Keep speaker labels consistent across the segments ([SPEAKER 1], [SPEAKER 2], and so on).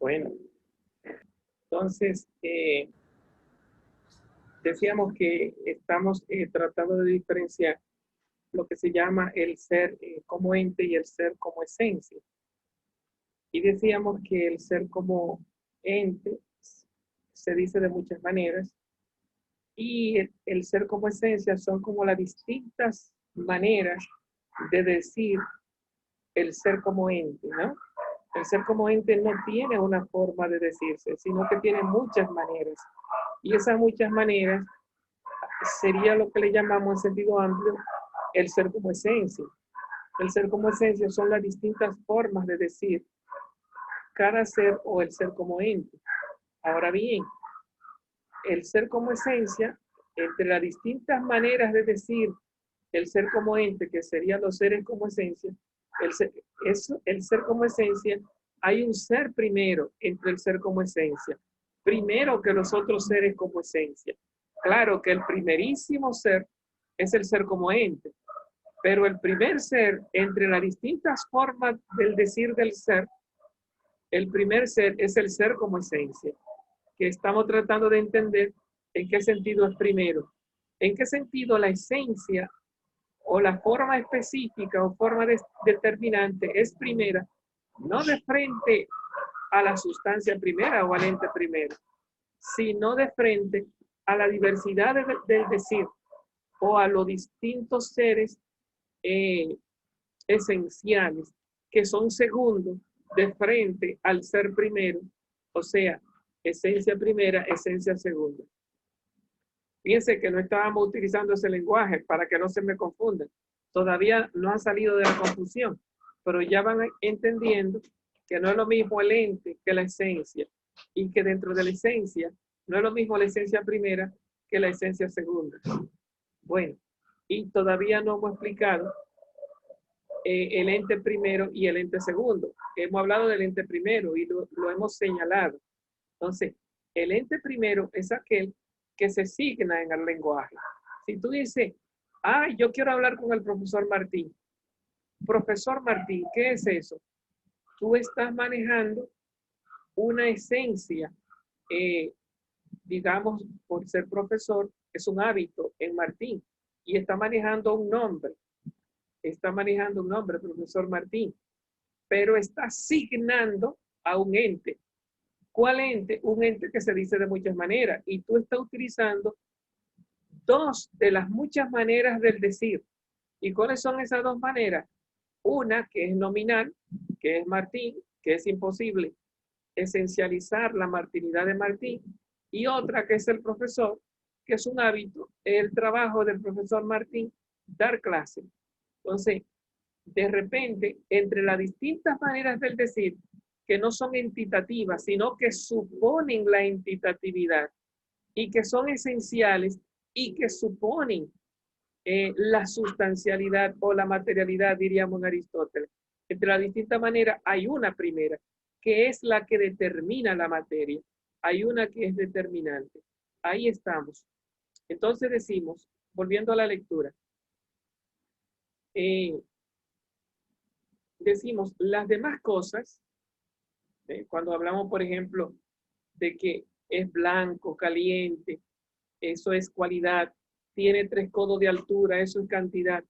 [SPEAKER 1] Bueno, entonces decíamos que estamos tratando de diferenciar lo que se llama el ser como ente y el ser como esencia. Y decíamos que el ser como ente se dice de muchas maneras y el ser como esencia son como las distintas maneras de decir el ser como ente, ¿no? El ser como ente no tiene una forma de decirse, sino que tiene muchas maneras. Y esas muchas maneras sería lo que le llamamos en sentido amplio el ser como esencia. El ser como esencia son las distintas formas de decir cada ser o el ser como ente. Ahora bien, el ser como esencia, entre las distintas maneras de decir el ser como ente, que serían los seres como esencia, el ser como esencia, hay un ser primero entre el ser como esencia, primero que los otros seres como esencia. Claro que el primerísimo ser es el ser como ente, pero el primer ser, entre las distintas formas del decir del ser, el primer ser es el ser como esencia, que estamos tratando de entender en qué sentido es primero, en qué sentido la esencia o la forma específica o forma determinante es primera, no de frente a la sustancia primera o al ente primero, sino de frente a la diversidad del decir o a los distintos seres esenciales que son segundos de frente al ser primero, o sea, esencia primera, esencia segunda. Fíjense que no estábamos utilizando ese lenguaje para que no se me confundan. Todavía no han salido de la confusión, pero ya van entendiendo que no es lo mismo el ente que la esencia y que dentro de la esencia no es lo mismo la esencia primera que la esencia segunda. Bueno, y todavía no hemos explicado el ente primero y el ente segundo. Hemos hablado del ente primero y lo hemos señalado. Entonces, el ente primero es aquel que se signa en el lenguaje. Si tú dices, yo quiero hablar con el profesor Martín. Profesor Martín, ¿qué es eso? Tú estás manejando una esencia, digamos, por ser profesor, es un hábito en Martín, y está manejando un nombre. Está manejando un nombre, profesor Martín, pero está asignando a un ente. ¿Cuál ente? Un ente que se dice de muchas maneras, y tú estás utilizando dos de las muchas maneras del decir. ¿Y cuáles son esas dos maneras? Una que es nominal, que es Martín, que es imposible esencializar la martinidad de Martín, y otra que es el profesor, que es un hábito, el trabajo del profesor Martín, dar clase. Entonces, de repente, entre las distintas maneras del decir, que no son entitativas, sino que suponen la entitatividad y que son esenciales y que suponen la sustancialidad o la materialidad, diríamos en Aristóteles. Entre las distintas maneras hay una primera, que es la que determina la materia. Hay una que es determinante. Ahí estamos. Entonces decimos, volviendo a la lectura, decimos las demás cosas, cuando hablamos, por ejemplo, de que es blanco, caliente, eso es cualidad, tiene 3 codos de altura, eso es cantidad.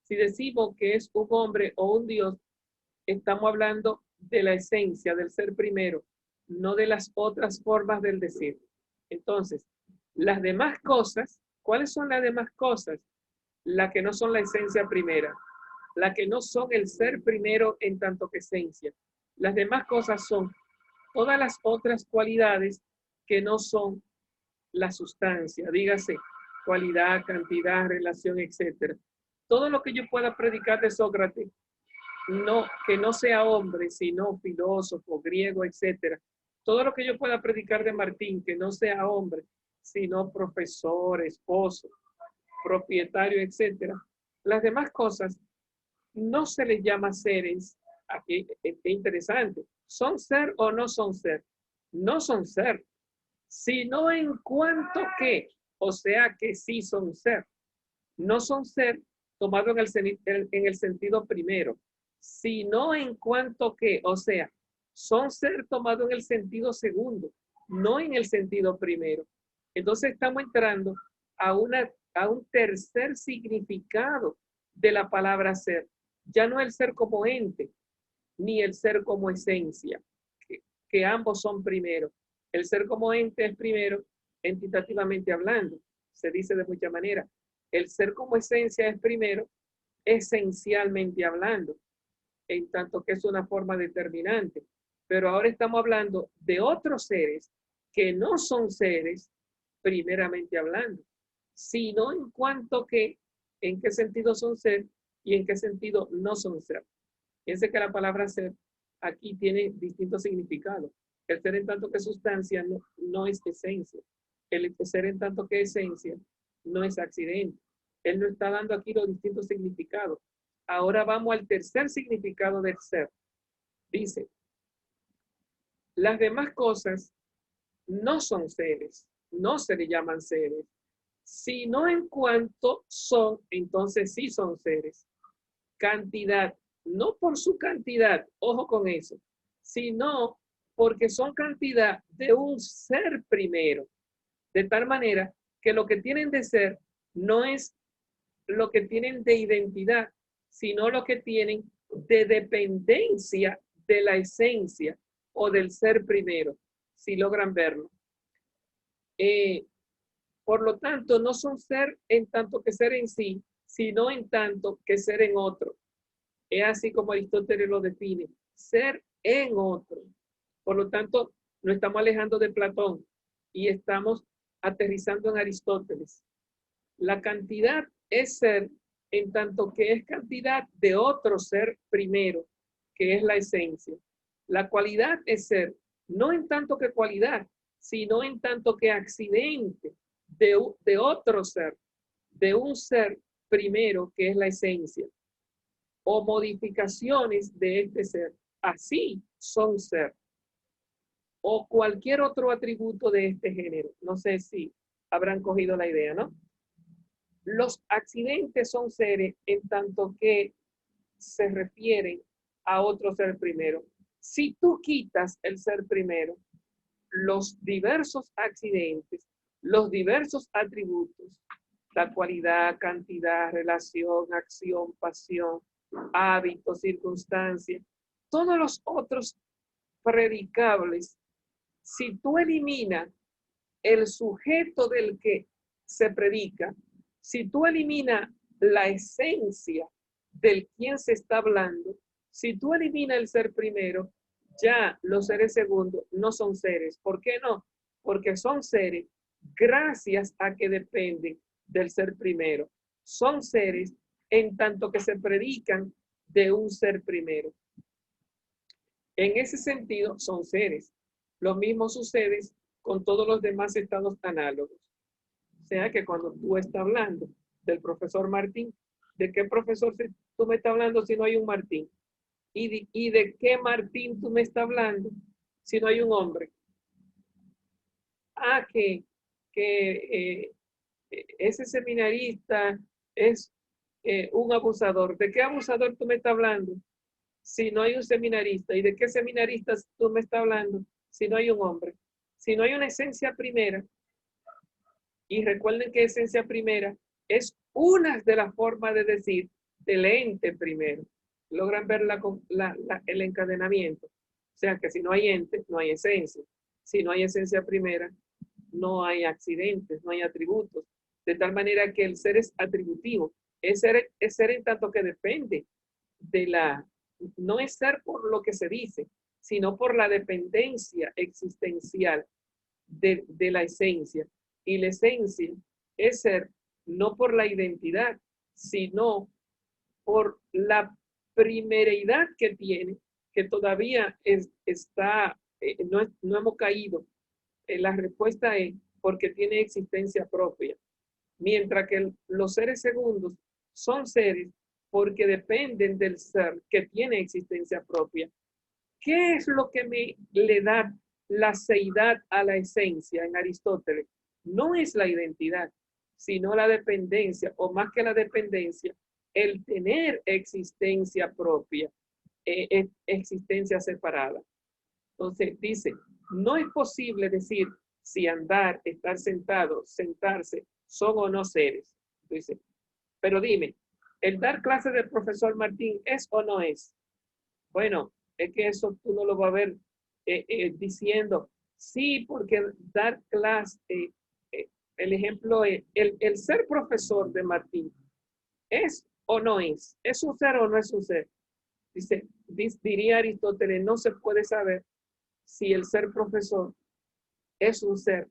[SPEAKER 1] Si decimos que es un hombre o un Dios, estamos hablando de la esencia, del ser primero, no de las otras formas del decir. Entonces, las demás cosas, ¿cuáles son las demás cosas? Las que no son la esencia primera, las que no son el ser primero en tanto que esencia. Las demás cosas son todas las otras cualidades que no son la sustancia, dígase, cualidad, cantidad, relación, etc. Todo lo que yo pueda predicar de Sócrates, no, que no sea hombre, sino filósofo, griego, etc. Todo lo que yo pueda predicar de Martín, que no sea hombre, sino profesor, esposo, propietario, etc. Las demás cosas no se les llama seres. Aquí es interesante. ¿Son ser o no son ser? No son ser, sino en cuanto que, o sea que sí son ser. No son ser tomado en el sentido primero, sino en cuanto que, o sea, son ser tomado en el sentido segundo, no en el sentido primero. Entonces estamos entrando a un tercer significado de la palabra ser. Ya no el ser como ente, ni el ser como esencia, que ambos son primero. El ser como ente es primero, entitativamente hablando, se dice de muchas maneras. El ser como esencia es primero, esencialmente hablando, en tanto que es una forma determinante. Pero ahora estamos hablando de otros seres que no son seres, primeramente hablando, sino en cuanto que, en qué sentido son ser y en qué sentido no son ser. Fíjense que la palabra ser aquí tiene distintos significados. El ser en tanto que sustancia no es esencia. El ser en tanto que esencia no es accidente. Él nos está dando aquí los distintos significados. Ahora vamos al tercer significado del ser. Dice, las demás cosas no son seres, no se le llaman seres, sino en cuanto son, entonces sí son seres. Cantidad, no por su cantidad, ojo con eso, sino porque son cantidad de un ser primero, de tal manera que lo que tienen de ser no es lo que tienen de identidad, sino lo que tienen de dependencia de la esencia o del ser primero, si logran verlo. Por lo tanto, no son ser en tanto que ser en sí, sino en tanto que ser en otro. Es así como Aristóteles lo define, ser en otro. Por lo tanto, nos estamos alejando de Platón y estamos aterrizando en Aristóteles. La cantidad es ser en tanto que es cantidad de otro ser primero, que es la esencia. La cualidad es ser, no en tanto que cualidad, sino en tanto que accidente de otro ser, de un ser primero, que es la esencia, o modificaciones de este ser. Así son ser. O cualquier otro atributo de este género. No sé si habrán cogido la idea, ¿no? Los accidentes son seres en tanto que se refieren a otro ser primero. Si tú quitas el ser primero, los diversos accidentes, los diversos atributos, la cualidad, cantidad, relación, acción, pasión, hábito, circunstancia, todos los otros predicables, si tú eliminas el sujeto del que se predica, si tú eliminas la esencia del quien se está hablando, si tú eliminas el ser primero, ya los seres segundos no son seres. ¿Por qué no? Porque son seres gracias a que dependen del ser primero. Son seres en tanto que se predican de un ser primero. En ese sentido, son seres. Lo mismo sucede con todos los demás estados análogos. O sea que cuando tú estás hablando del profesor Martín, ¿de qué profesor tú me estás hablando si no hay un Martín? ¿Y de qué Martín tú me estás hablando si no hay un hombre? Ah, que ese seminarista es un abusador. ¿De qué abusador tú me estás hablando si no hay un seminarista? ¿Y de qué seminarista tú me estás hablando si no hay un hombre? Si no hay una esencia primera, y recuerden que esencia primera es una de las formas de decir del ente primero. Logran ver el encadenamiento. O sea que si no hay ente, no hay esencia. Si no hay esencia primera, no hay accidentes, no hay atributos. De tal manera que el ser es atributivo. Es ser en tanto que depende de no es ser por lo que se dice, sino por la dependencia existencial de la esencia. Y la esencia es ser no por la identidad, sino por la primeridad que tiene, que todavía está, no hemos caído. La respuesta es porque tiene existencia propia. Mientras que los seres segundos son seres porque dependen del ser que tiene existencia propia. ¿Qué es lo que le da la seidad a la esencia en Aristóteles? No es la identidad, sino la dependencia, o más que la dependencia, el tener existencia propia, existencia separada. Entonces dice, no es posible decir si andar, estar sentado, sentarse, son o no seres. Dice, pero dime, ¿el dar clase del profesor Martín es o no es? Bueno, es que eso tú no lo vas a ver diciendo, sí, porque dar clase, el ejemplo es, el ser profesor de Martín, ¿es o no es? ¿Es un ser o no es un ser? Dice, diría Aristóteles, no se puede saber si el ser profesor es un ser,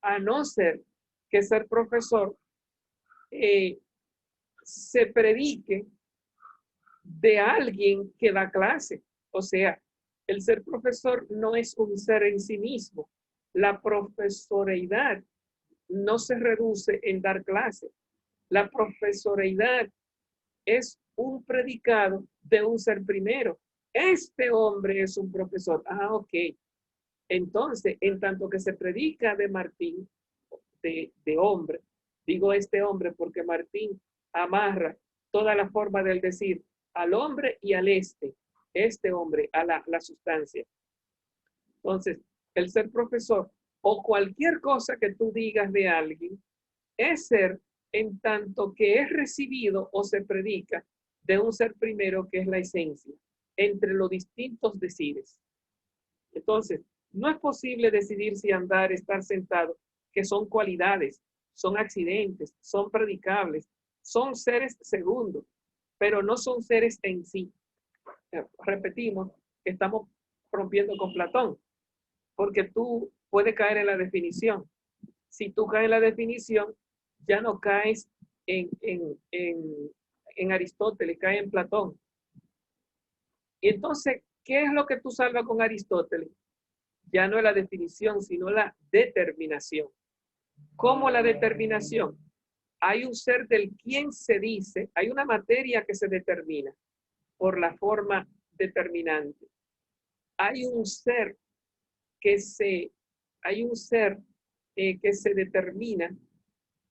[SPEAKER 1] a no ser que ser profesor se predique de alguien que da clase. O sea, el ser profesor no es un ser en sí mismo. La profesoreidad no se reduce en dar clase. La profesoreidad es un predicado de un ser primero. Este hombre es un profesor. Ah, ok. Entonces, en tanto que se predica de Martín, de hombre, digo este hombre porque Martín amarra toda la forma del decir al hombre y al este hombre, a la sustancia. Entonces, el ser profesor o cualquier cosa que tú digas de alguien es ser en tanto que es recibido o se predica de un ser primero que es la esencia, entre los distintos decires. Entonces, no es posible decidir si andar, estar sentado, que son cualidades, son accidentes, son predicables, son seres segundos, pero no son seres en sí. Repetimos que estamos rompiendo con Platón, porque tú puedes caer en la definición. Si tú caes en la definición, ya no caes en Aristóteles, caes en Platón. Y entonces, ¿qué es lo que tú salvas con Aristóteles? Ya no es la definición, sino la determinación. ¿Cómo la determinación? Hay un ser del quien se dice, hay una materia que se determina por la forma determinante. Hay un ser que se, hay un ser que se determina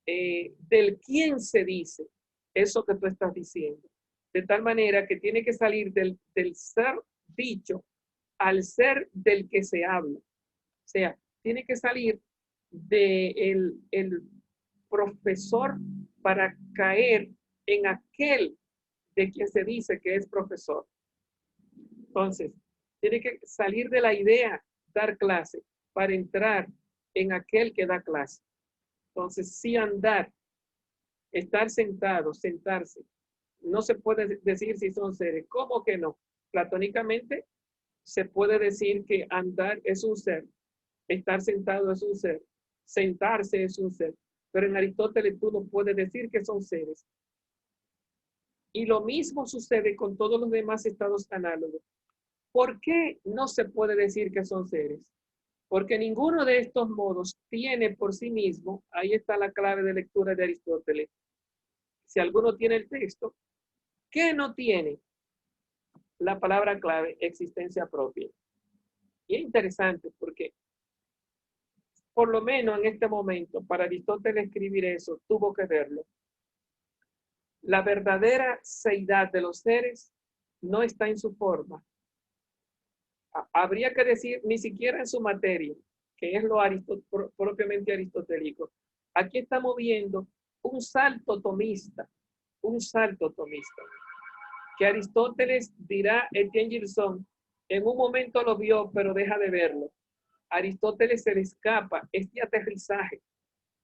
[SPEAKER 1] del quien se dice eso que tú estás diciendo. De tal manera que tiene que salir del ser dicho al ser del que se habla. O sea, tiene que salir del el profesor para caer en aquel de quien se dice que es profesor. Entonces, tiene que salir de la idea dar clase para entrar en aquel que da clase. Entonces, si andar, estar sentado, sentarse, no se puede decir si son seres. ¿Cómo que no? Platónicamente se puede decir que andar es un ser, estar sentado es un ser, sentarse es un ser, pero en Aristóteles tú no puedes decir que son seres. Y lo mismo sucede con todos los demás estados análogos. ¿Por qué no se puede decir que son seres? Porque ninguno de estos modos tiene por sí mismo, ahí está la clave de lectura de Aristóteles. Si alguno tiene el texto, ¿qué no tiene? La palabra clave, existencia propia. Y es interesante porque, por lo menos en este momento, para Aristóteles escribir eso, tuvo que verlo. La verdadera seidad de los seres no está en su forma. Habría que decir, ni siquiera en su materia, que es lo propiamente aristotélico. Aquí estamos viendo un salto tomista, que Aristóteles dirá, Etienne Gilson, en un momento lo vio, pero deja de verlo. Aristóteles se le escapa este aterrizaje,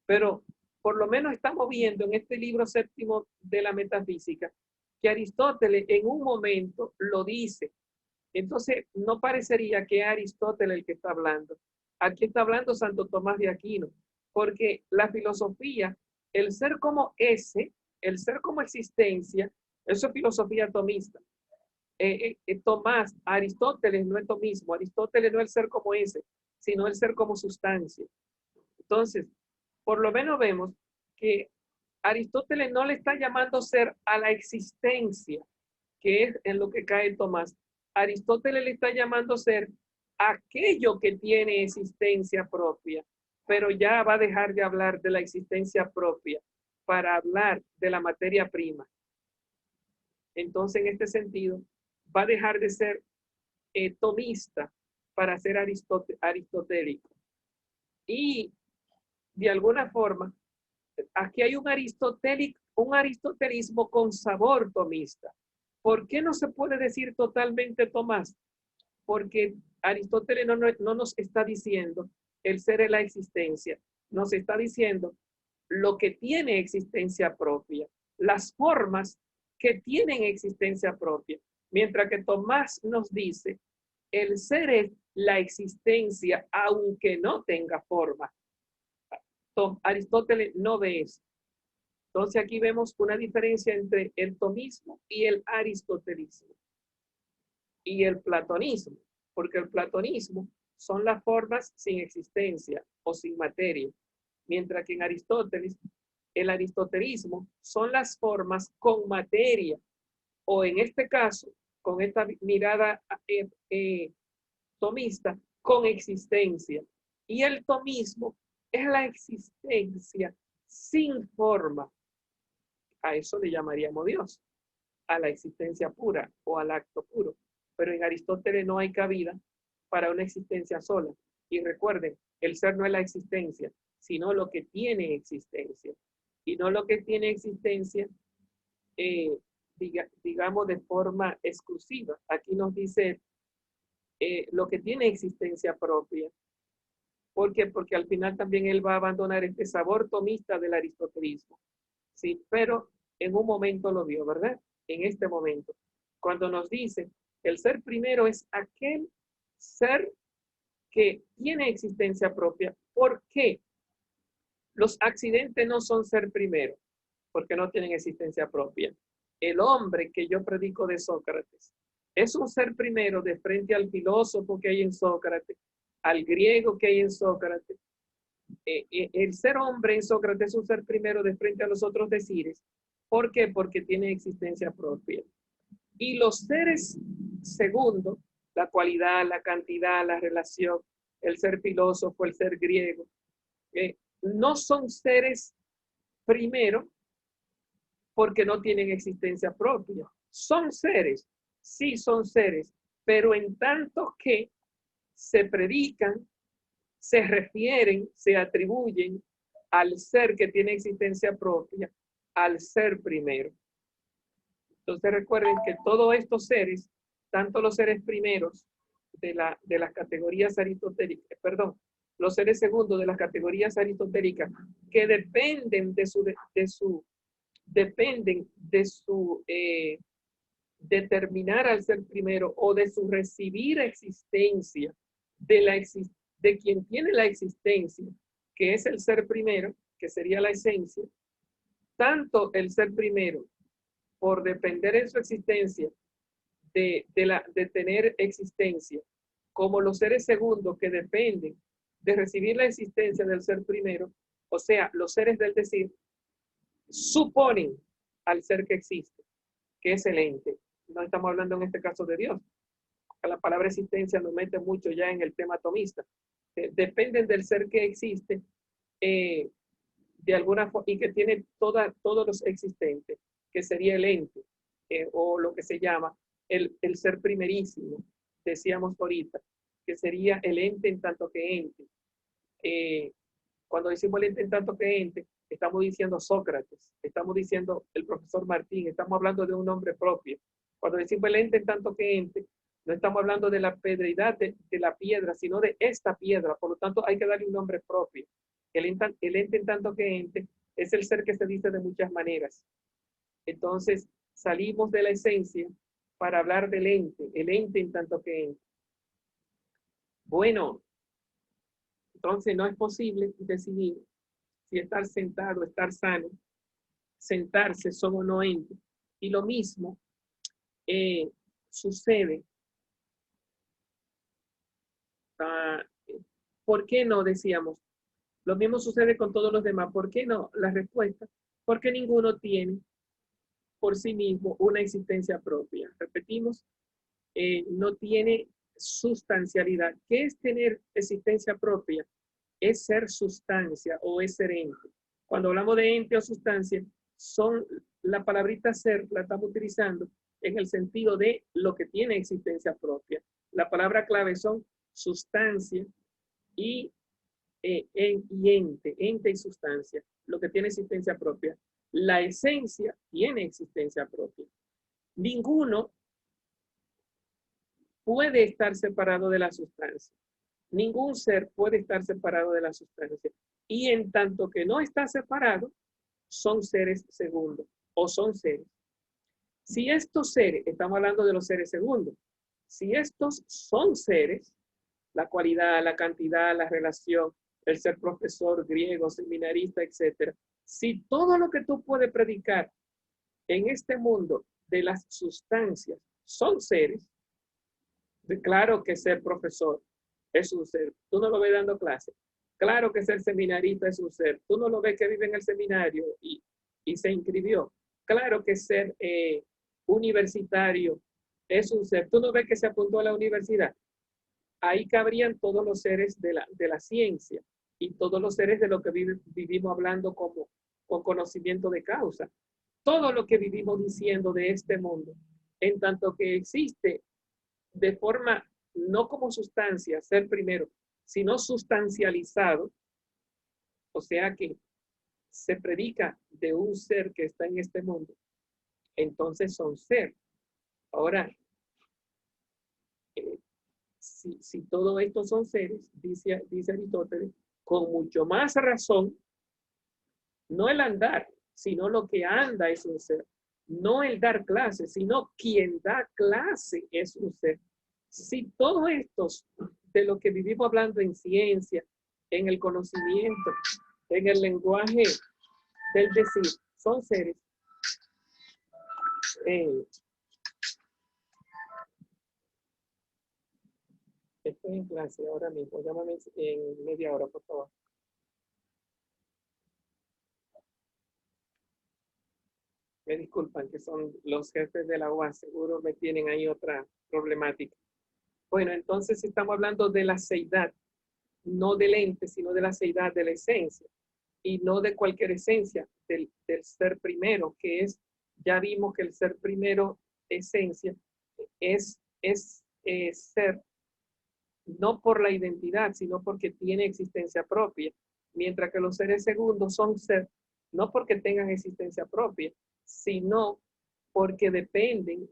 [SPEAKER 1] pero por lo menos estamos viendo en este libro séptimo de la metafísica que Aristóteles en un momento lo dice. Entonces, no parecería que es Aristóteles el que está hablando. Aquí está hablando Santo Tomás de Aquino, porque la filosofía, el ser como ese, el ser como existencia, eso es filosofía tomista. Tomás, Aristóteles no es tomismo, Aristóteles no es el ser como ese, sino el ser como sustancia. Entonces, por lo menos vemos que Aristóteles no le está llamando ser a la existencia, que es en lo que cae Tomás. Aristóteles le está llamando ser aquello que tiene existencia propia, pero ya va a dejar de hablar de la existencia propia para hablar de la materia prima. Entonces, en este sentido, va a dejar de ser tomista para ser aristotélico. Y de alguna forma, aquí hay un aristotelismo con sabor tomista. ¿Por qué no se puede decir totalmente Tomás? Porque Aristóteles no nos está diciendo el ser es la existencia, nos está diciendo lo que tiene existencia propia, las formas que tienen existencia propia. Mientras que Tomás nos dice, el ser es la existencia aunque no tenga forma. Aristóteles no ve eso. Entonces aquí vemos una diferencia entre el tomismo y el aristotelismo y el platonismo, porque el platonismo son las formas sin existencia o sin materia, mientras que en Aristóteles, el aristotelismo son las formas con materia, o en este caso, con esta mirada tomista, con existencia. Y el tomismo es la existencia sin forma. A eso le llamaríamos Dios, a la existencia pura o al acto puro. Pero en Aristóteles no hay cabida para una existencia sola. Y recuerden, el ser no es la existencia, sino lo que tiene existencia. Y no lo que tiene existencia, digamos, de forma exclusiva. Aquí nos dice lo que tiene existencia propia. ¿Por qué? Porque al final también él va a abandonar este sabor tomista del aristotelismo. Sí, pero en un momento lo vio, ¿verdad? En este momento. Cuando nos dice, el ser primero es aquel ser que tiene existencia propia. ¿Por qué? Los accidentes no son ser primero, porque no tienen existencia propia. El hombre que yo predico de Sócrates es un ser primero de frente al filósofo que hay en Sócrates, al griego que hay en Sócrates. El ser hombre en Sócrates es un ser primero de frente a los otros decires. ¿Por qué? Porque tiene existencia propia. Y los seres segundo, la cualidad, la cantidad, la relación, el ser filósofo, el ser griego, no son seres primero porque no tienen existencia propia. Son seres, sí son seres, pero en tanto que se predican, se refieren, se atribuyen al ser que tiene existencia propia, al ser primero. Entonces recuerden que todos estos seres, tanto los seres primeros de las categorías aristotélicas, perdón, los seres segundos de las categorías aristotélicas, que dependen de su determinar al ser primero o de su recibir existencia, de quien tiene la existencia, que es el ser primero, que sería la esencia, tanto el ser primero, por depender en su existencia de tener existencia, como los seres segundos que dependen de recibir la existencia del ser primero, o sea, los seres del decir, suponen al ser que existe, que es el ente. No estamos hablando en este caso de Dios. La palabra existencia nos mete mucho ya en el tema atomista. Dependen del ser que existe de alguna forma y que tiene todos los existentes, que sería el ente, o lo que se llama el ser primerísimo, decíamos ahorita, que sería el ente en tanto que ente. Cuando decimos el ente en tanto que ente, estamos diciendo Sócrates, estamos diciendo el profesor Martín, estamos hablando de un nombre propio. Cuando decimos el ente en tanto que ente, no estamos hablando de la pedreidad de la piedra, sino de esta piedra. Por lo tanto, hay que darle un nombre propio. El ente en tanto que ente es el ser que se dice de muchas maneras. Entonces, salimos de la esencia para hablar del ente, el ente en tanto que ente. Bueno, entonces no es posible decidir si estar sentado, estar sano, sentarse son o no ente. Y lo mismo sucede. ¿Por qué no decíamos? Lo mismo sucede con todos los demás. ¿Por qué no? La respuesta, porque ninguno tiene por sí mismo una existencia propia. Repetimos, no tiene sustancialidad. ¿Qué es tener existencia propia? Es ser sustancia o es ser ente. Cuando hablamos de ente o sustancia, la palabrita ser la estamos utilizando en el sentido de lo que tiene existencia propia. La palabra clave son sustancia y, ente y sustancia, lo que tiene existencia propia. La esencia tiene existencia propia. Ninguno puede estar separado de la sustancia. Ningún ser puede estar separado de la sustancia. Y en tanto que no está separado, son seres segundos o son seres. Si estos seres, estamos hablando de los seres segundos, si estos son seres, la cualidad, la cantidad, la relación, el ser profesor, griego, seminarista, etc. Si todo lo que tú puedes predicar en este mundo de las sustancias son seres, claro que ser profesor es un ser. Tú no lo ves dando clase. Claro que ser seminarista es un ser. Tú no lo ves que vive en el seminario y se inscribió. Claro que ser universitario es un ser. Tú no ves que se apuntó a la universidad. Ahí cabrían todos los seres de la ciencia y todos los seres de lo que vivimos hablando como con conocimiento de causa. Todo lo que vivimos diciendo de este mundo, en tanto que existe de forma no como sustancia, ser primero, sino sustancializado, o sea que se predica de un ser que está en este mundo, entonces son ser. Ahora, si todo esto son seres, dice Aristóteles, con mucho más razón, no el andar, sino lo que anda es un ser. No el dar clase, sino quien da clase es un ser. Si todos estos de lo que vivimos hablando en ciencia, en el conocimiento, en el lenguaje del decir, son seres, estoy en clase ahora mismo, llámame en media hora, por favor. Me disculpan que son los jefes de la UAS, seguro me tienen ahí otra problemática. Bueno, entonces estamos hablando de la seidad, no del ente, sino de la seidad, de la esencia, y no de cualquier esencia, del ser primero, que es, ya vimos que el ser primero, esencia, es ser, no por la identidad, sino porque tiene existencia propia, mientras que los seres segundos son ser, no porque tengan existencia propia, sino porque dependen,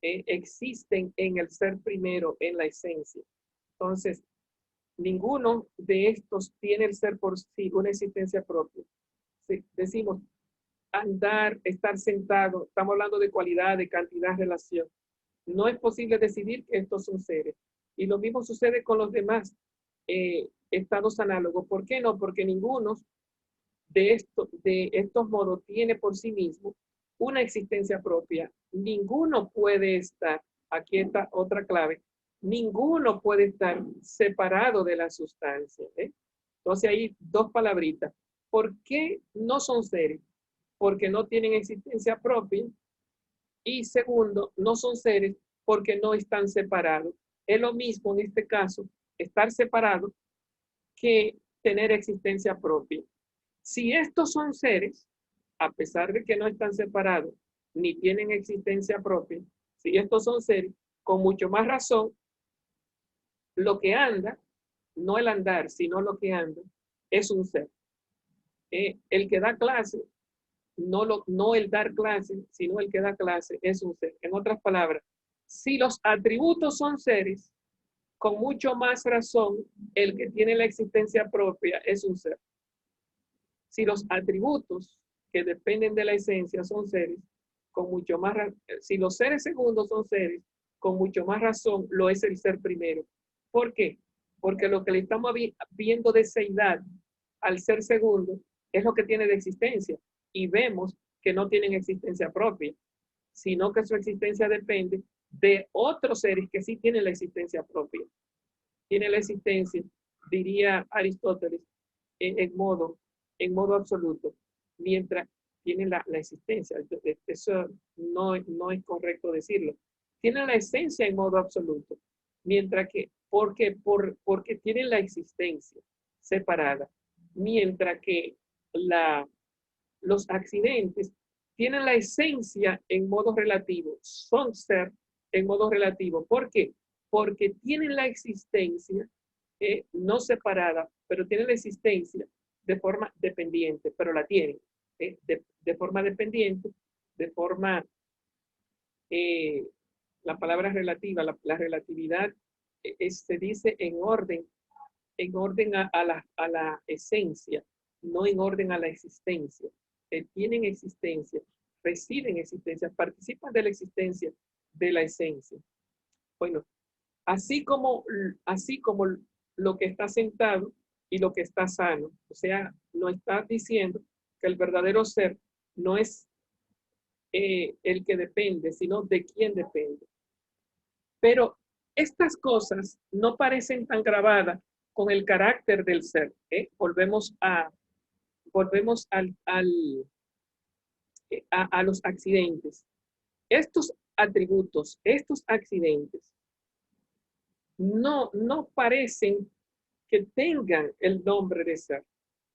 [SPEAKER 1] existen en el ser primero, en la esencia. Entonces, ninguno de estos tiene el ser por sí una existencia propia. Si decimos andar, estar sentado, estamos hablando de cualidad, de cantidad, relación. No es posible decidir que estos son seres. Y lo mismo sucede con los demás estados análogos. ¿Por qué no? Porque ninguno de estos modos tiene por sí mismo una existencia propia. Ninguno puede estar, aquí está otra clave, ninguno puede estar separado de la sustancia. Entonces hay dos palabritas. ¿Por qué no son seres? Porque no tienen existencia propia. Y segundo, no son seres porque no están separados. Es lo mismo en este caso, estar separado que tener existencia propia. Si estos son seres, a pesar de que no están separados ni tienen existencia propia, si estos son seres, con mucho más razón, lo que anda, no el andar, sino lo que anda, es un ser. El que da clase, no el dar clase, sino el que da clase, es un ser. En otras palabras, si los atributos son seres, con mucho más razón, el que tiene la existencia propia es un ser. Si los atributos que dependen de la esencia son seres, con mucho más si los seres segundos son seres, con mucho más razón lo es el ser primero. ¿Por qué? Porque lo que le estamos viendo de seidad al ser segundo es lo que tiene de existencia y vemos que no tienen existencia propia, sino que su existencia depende de otros seres que sí tienen la existencia propia. Tiene la existencia, diría Aristóteles, en modo absoluto, mientras tiene la existencia. Eso no es correcto decirlo. Tiene la esencia en modo absoluto, mientras que, porque tiene la existencia separada, mientras que los accidentes tienen la esencia en modo relativo, son ser en modo relativo. ¿Por qué? porque tienen la existencia no separada, pero tienen la existencia de forma dependiente, pero la tienen de forma dependiente, de forma, la palabra relativa, la relatividad se dice en orden a la esencia, no en orden a la existencia. Tienen existencia, residen existencia, participan de la existencia de la esencia. Bueno, así como lo que está sentado y lo que está sano. O sea, no está diciendo que el verdadero ser no es el que depende, sino de quién depende. Pero estas cosas no parecen tan grabadas con el carácter del ser. Volvemos a los accidentes. Estos atributos, estos accidentes, no parecen que tengan el nombre de ser.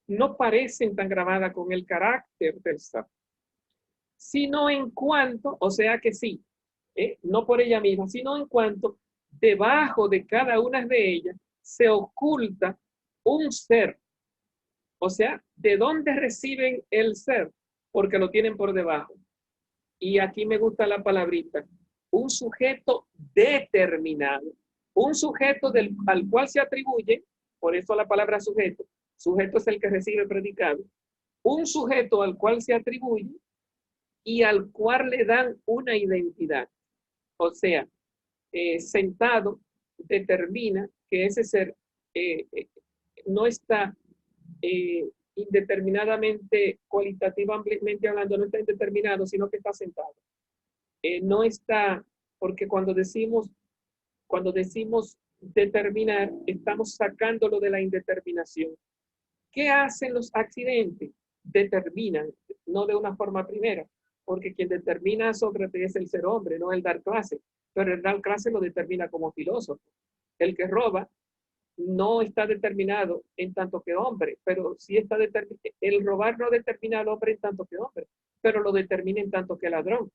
[SPEAKER 1] No parecen tan grabadas con el carácter del ser. Sino en cuanto, o sea que sí, no por ella misma, sino en cuanto debajo de cada una de ellas se oculta un ser. O sea, ¿de dónde reciben el ser? Porque lo tienen por debajo. Y aquí me gusta la palabrita, un sujeto determinado, un sujeto al cual se atribuye, por eso la palabra sujeto, sujeto es el que recibe el predicado, un sujeto al cual se atribuye y al cual le dan una identidad. O sea, sentado determina que ese ser no está indeterminadamente, cualitativamente hablando, no está indeterminado, sino que está sentado. No está, porque cuando decimos determinar, estamos sacándolo de la indeterminación. ¿Qué hacen los accidentes? Determinan, no de una forma primera, porque quien determina a Sócrates es el ser hombre, no el dar clase, pero el dar clase lo determina como filósofo. El que roba no está determinado en tanto que hombre, pero sí está determinado. El robar no determina al hombre en tanto que hombre, pero lo determina en tanto que ladrón.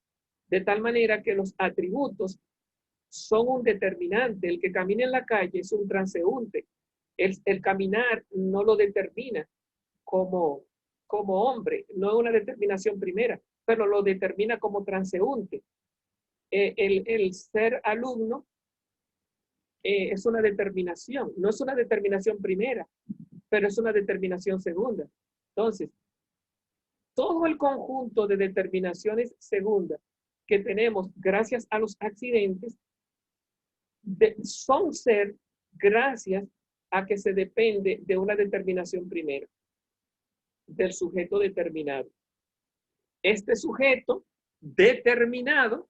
[SPEAKER 1] De tal manera que los atributos son un determinante. El que camina en la calle es un transeúnte. El caminar no lo determina como hombre, no es una determinación primera, pero lo determina como transeúnte. El ser alumno es una determinación, no es una determinación primera, pero es una determinación segunda. Entonces, todo el conjunto de determinaciones segundas que tenemos gracias a los accidentes son ser gracias a que se depende de una determinación primera, del sujeto determinado. Este sujeto determinado,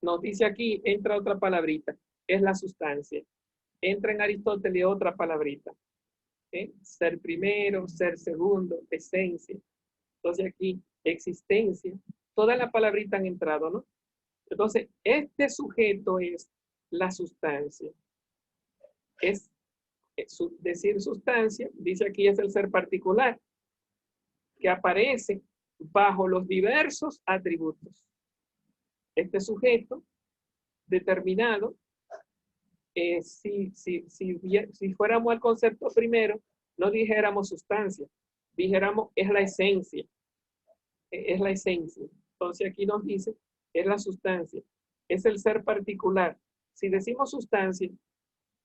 [SPEAKER 1] nos dice aquí, entra otra palabrita, es la sustancia. Entra en Aristóteles otra palabrita. Ser primero, ser segundo, esencia. Entonces aquí, existencia. Todas las palabritas han entrado, ¿no? Entonces, este sujeto es la sustancia. Es decir sustancia, dice aquí es el ser particular, que aparece bajo los diversos atributos. Este sujeto determinado, si fuéramos al concepto primero, no dijéramos sustancia, dijéramos es la esencia, es la esencia. Entonces aquí nos dice, es la sustancia, es el ser particular. Si decimos sustancia,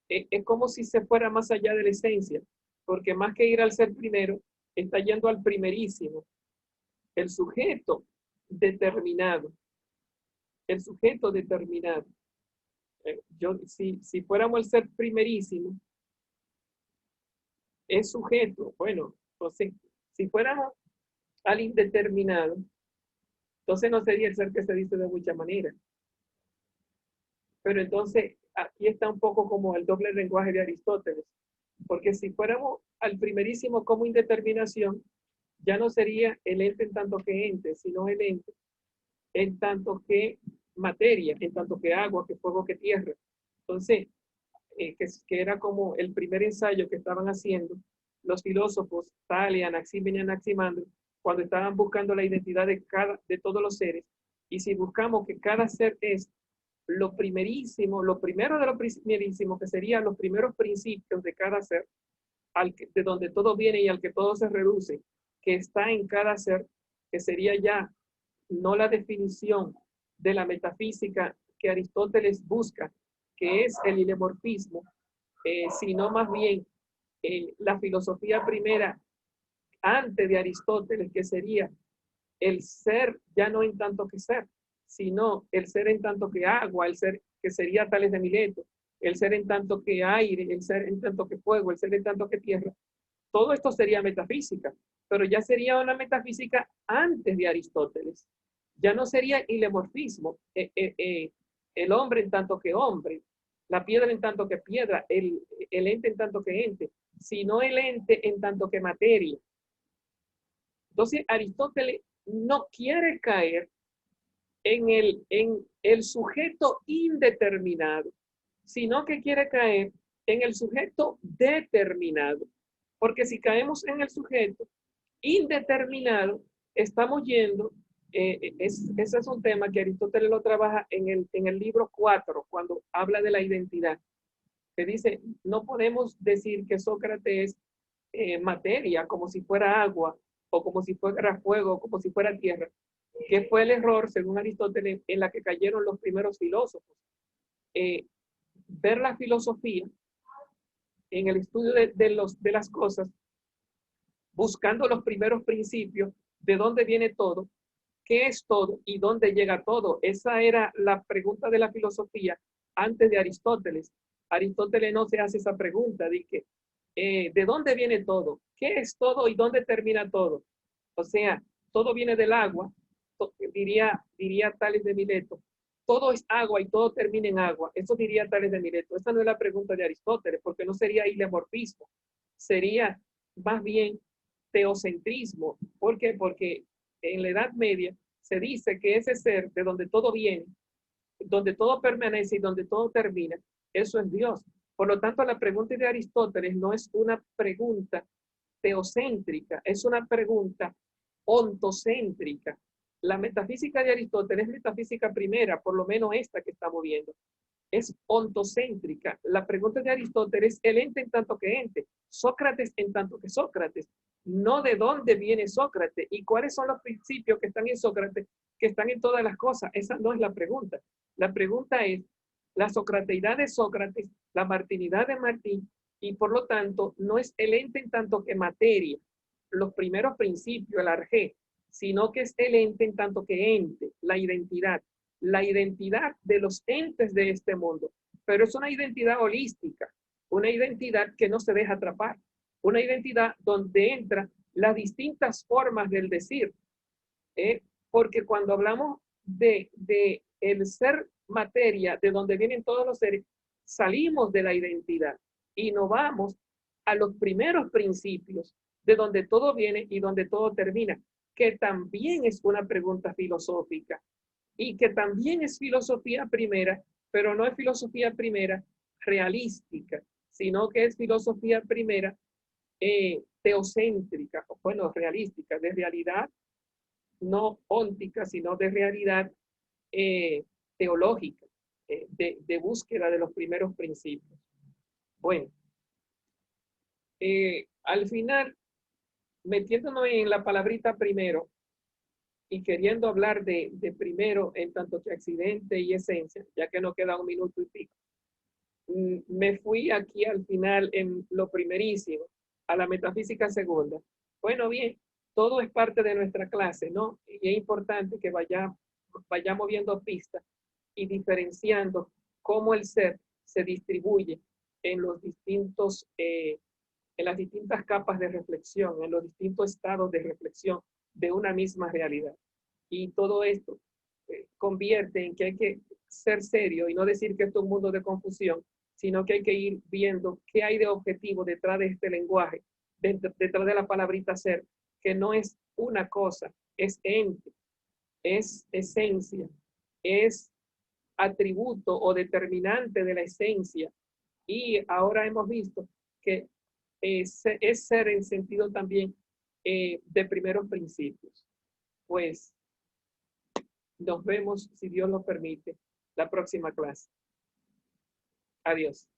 [SPEAKER 1] es como si se fuera más allá de la esencia, porque más que ir al ser primero, está yendo al primerísimo. El sujeto determinado. El sujeto determinado. Si fuéramos el ser primerísimo, es sujeto. Bueno, entonces, si fuéramos al indeterminado, entonces no sería el ser que se dice de muchas maneras. Pero entonces, aquí está un poco como el doble lenguaje de Aristóteles. Porque si fuéramos al primerísimo como indeterminación, ya no sería el ente en tanto que ente, sino el ente en tanto que materia, en tanto que agua, que fuego, que tierra. Entonces, que era como el primer ensayo que estaban haciendo los filósofos, Tales, Anaxímenes y Anaximandro, cuando estaban buscando la identidad de todos los seres. Y si buscamos que cada ser es lo primerísimo, lo primero de lo primerísimo, que serían los primeros principios de cada ser, de donde todo viene y al que todo se reduce, que está en cada ser, que sería ya no la definición de la metafísica que Aristóteles busca, que es el ilemorfismo, sino más bien la filosofía primera antes de Aristóteles, que sería el ser ya no en tanto que ser, sino el ser en tanto que agua, el ser que sería Tales de Mileto, el ser en tanto que aire, el ser en tanto que fuego, el ser en tanto que tierra. Todo esto sería metafísica, pero ya sería una metafísica antes de Aristóteles. Ya no sería ilemorfismo, el hombre en tanto que hombre, la piedra en tanto que piedra, el ente en tanto que ente, sino el ente en tanto que materia. Entonces, Aristóteles no quiere caer en el sujeto indeterminado, sino que quiere caer en el sujeto determinado. Porque si caemos en el sujeto indeterminado, estamos yendo, ese es un tema que Aristóteles lo trabaja en el libro 4, cuando habla de la identidad, que dice, no podemos decir que Sócrates es materia, como si fuera agua, o como si fuera fuego, o como si fuera tierra, que fue el error, según Aristóteles, en la que cayeron los primeros filósofos. Ver la filosofía en el estudio de las cosas, buscando los primeros principios, de dónde viene todo, qué es todo y dónde llega todo. Esa era la pregunta de la filosofía antes de Aristóteles. Aristóteles no se hace esa pregunta de que, ¿de dónde viene todo? ¿Qué es todo y dónde termina todo? O sea, todo viene del agua, diría Tales de Mileto. Todo es agua y todo termina en agua. Eso diría Tales de Mileto. Esa no es la pregunta de Aristóteles, porque no sería ilemorfismo. Sería más bien teocentrismo. ¿Por qué? Porque en la Edad Media se dice que ese ser de donde todo viene, donde todo permanece y donde todo termina, eso es Dios. Por lo tanto, la pregunta de Aristóteles no es una pregunta teocéntrica, es una pregunta ontocéntrica. La metafísica de Aristóteles es metafísica primera, por lo menos esta que estamos viendo. Es ontocéntrica. La pregunta de Aristóteles es el ente en tanto que ente, Sócrates en tanto que Sócrates, no de dónde viene Sócrates y cuáles son los principios que están en Sócrates, que están en todas las cosas. Esa no es la pregunta. La pregunta es la socrateidad de Sócrates, la martinidad de Martín, y por lo tanto no es el ente en tanto que materia, los primeros principios, el arjé, sino que es el ente en tanto que ente, la identidad de los entes de este mundo, pero es una identidad holística, una identidad que no se deja atrapar, una identidad donde entran las distintas formas del decir, porque cuando hablamos de el ser materia, de donde vienen todos los seres, salimos de la identidad y nos vamos a los primeros principios, de donde todo viene y donde todo termina, que también es una pregunta filosófica y que también es filosofía primera, pero no es filosofía primera realística, sino que es filosofía primera teocéntrica, o bueno, realística, de realidad no óntica, sino de realidad teológica, de búsqueda de los primeros principios. Bueno, al final, metiéndonos en la palabrita primero y queriendo hablar de primero en tanto que accidente y esencia, ya que nos queda un minuto y pico, me fui aquí al final en lo primerísimo, a la metafísica segunda. Bueno, bien, todo es parte de nuestra clase, ¿no? Y es importante que vayamos viendo pistas y diferenciando cómo el ser se distribuye en los distintos, en las distintas capas de reflexión, en los distintos estados de reflexión de una misma realidad. Y todo esto convierte en que hay que ser serio y no decir que esto es un mundo de confusión, sino que hay que ir viendo qué hay de objetivo detrás de este lenguaje, detrás de la palabrita ser, que no es una cosa, es ente, es esencia, es atributo o determinante de la esencia. Y ahora hemos visto que es ser en sentido también de primeros principios. Pues nos vemos, si Dios lo permite, la próxima clase. Adiós.